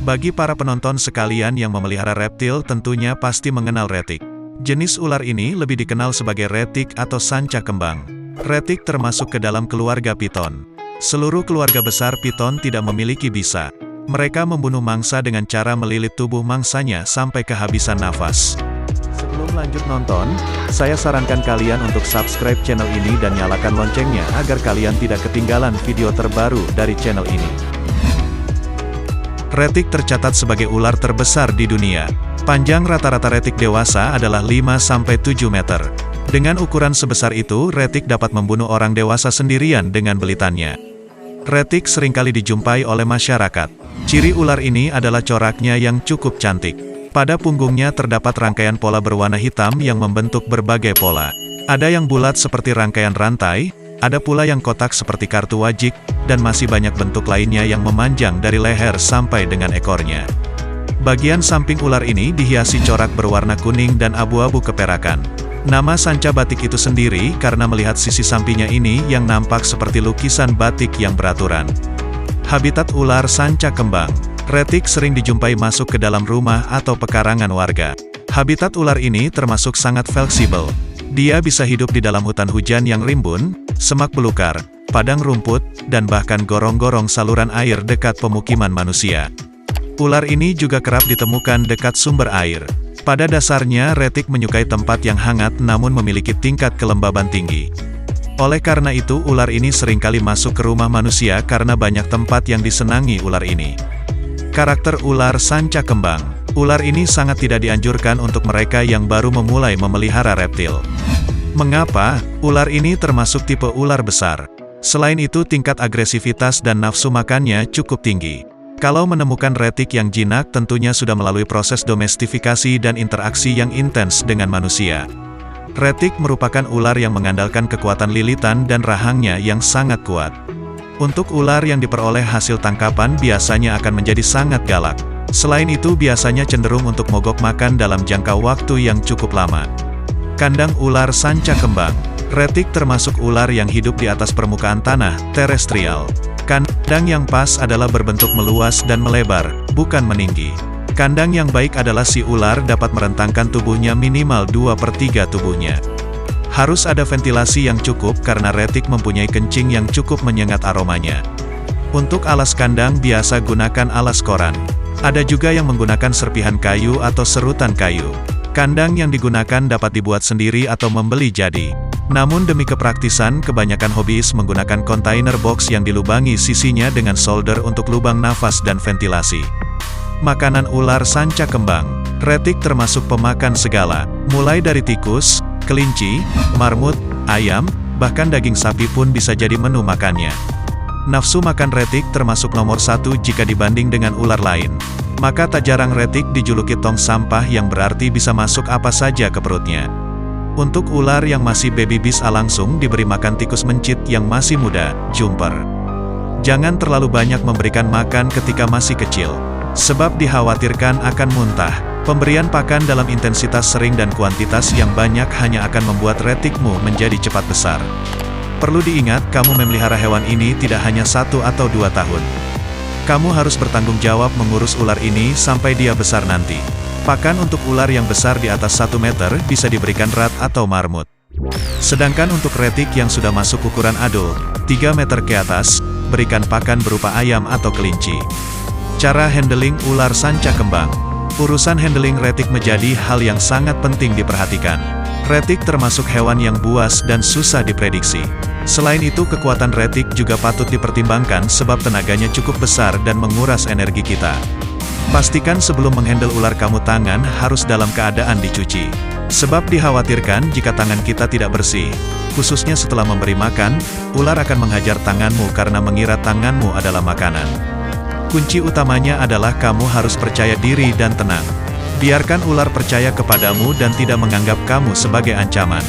Bagi para penonton sekalian yang memelihara reptil tentunya pasti mengenal retik. Jenis ular ini lebih dikenal sebagai retik atau sanca kembang. Retik termasuk ke dalam keluarga piton. Seluruh keluarga besar piton tidak memiliki bisa. Mereka membunuh mangsa dengan cara melilit tubuh mangsanya sampai kehabisan nafas. Sebelum lanjut nonton, saya sarankan kalian untuk subscribe channel ini dan nyalakan loncengnya agar kalian tidak ketinggalan video terbaru dari channel ini. Retik tercatat sebagai ular terbesar di dunia. Panjang rata-rata retik dewasa adalah 5-7 meter. Dengan ukuran sebesar itu, retik dapat membunuh orang dewasa sendirian dengan belitannya. Retik seringkali dijumpai oleh masyarakat. Ciri ular ini adalah coraknya yang cukup cantik. Pada punggungnya terdapat rangkaian pola berwarna hitam yang membentuk berbagai pola. Ada yang bulat seperti rangkaian rantai, ada pula yang kotak seperti kartu wajik, dan masih banyak bentuk lainnya yang memanjang dari leher sampai dengan ekornya. Bagian samping ular ini dihiasi corak berwarna kuning dan abu-abu keperakan. Nama sanca batik itu sendiri karena melihat sisi sampingnya ini yang nampak seperti lukisan batik yang beraturan. Habitat ular sanca kembang. Retik sering dijumpai masuk ke dalam rumah atau pekarangan warga. Habitat ular ini termasuk sangat fleksibel. Dia bisa hidup di dalam hutan hujan yang rimbun, semak belukar, padang rumput, dan bahkan gorong-gorong saluran air dekat pemukiman manusia. Ular ini juga kerap ditemukan dekat sumber air. Pada dasarnya retik menyukai tempat yang hangat namun memiliki tingkat kelembaban tinggi. Oleh karena itu ular ini seringkali masuk ke rumah manusia karena banyak tempat yang disenangi ular ini. Karakter ular sanca kembang. Ular ini sangat tidak dianjurkan untuk mereka yang baru memulai memelihara reptil. Mengapa? Ular ini termasuk tipe ular besar. Selain itu tingkat agresivitas dan nafsu makannya cukup tinggi. Kalau menemukan retik yang jinak tentunya sudah melalui proses domestifikasi dan interaksi yang intens dengan manusia. Retik merupakan ular yang mengandalkan kekuatan lilitan dan rahangnya yang sangat kuat. Untuk ular yang diperoleh hasil tangkapan biasanya akan menjadi sangat galak. Selain itu biasanya cenderung untuk mogok makan dalam jangka waktu yang cukup lama. Kandang ular sanca kembang. Retik termasuk ular yang hidup di atas permukaan tanah, terestrial. Kandang yang pas adalah berbentuk meluas dan melebar, bukan meninggi. Kandang yang baik adalah si ular dapat merentangkan tubuhnya minimal 2/3 tubuhnya. Harus ada ventilasi yang cukup karena retik mempunyai kencing yang cukup menyengat aromanya. Untuk alas kandang biasa gunakan alas koran. Ada juga yang menggunakan serpihan kayu atau serutan kayu. Kandang yang digunakan dapat dibuat sendiri atau membeli jadi. Namun demi kepraktisan, kebanyakan hobiis menggunakan kontainer box yang dilubangi sisinya dengan solder untuk lubang nafas dan ventilasi. Makanan ular sanca kembang. Retik termasuk pemakan segala, mulai dari tikus, kelinci, marmut, ayam, bahkan daging sapi pun bisa jadi menu makannya. Nafsu makan retik termasuk nomor 1 jika dibanding dengan ular lain. Maka tak jarang retik dijuluki tong sampah yang berarti bisa masuk apa saja ke perutnya. Untuk ular yang masih baby bisa langsung diberi makan tikus mencit yang masih muda, jumper. Jangan terlalu banyak memberikan makan ketika masih kecil, sebab dikhawatirkan akan muntah. Pemberian pakan dalam intensitas sering dan kuantitas yang banyak hanya akan membuat retikmu menjadi cepat besar. Perlu diingat, kamu memelihara hewan ini tidak hanya 1 atau 2 tahun. Kamu harus bertanggung jawab mengurus ular ini sampai dia besar nanti. Pakan untuk ular yang besar di atas 1 meter bisa diberikan rat atau marmut. Sedangkan untuk retik yang sudah masuk ukuran adult, 3 meter ke atas, berikan pakan berupa ayam atau kelinci. Cara handling ular sanca kembang. Urusan handling retik menjadi hal yang sangat penting diperhatikan. Retik termasuk hewan yang buas dan susah diprediksi. Selain itu kekuatan retik juga patut dipertimbangkan sebab tenaganya cukup besar dan menguras energi kita. Pastikan sebelum menghandle ular kamu tangan harus dalam keadaan dicuci. Sebab dikhawatirkan jika tangan kita tidak bersih, khususnya setelah memberi makan, ular akan menghajar tanganmu karena mengira tanganmu adalah makanan. Kunci utamanya adalah kamu harus percaya diri dan tenang. Biarkan ular percaya kepadamu dan tidak menganggap kamu sebagai ancaman.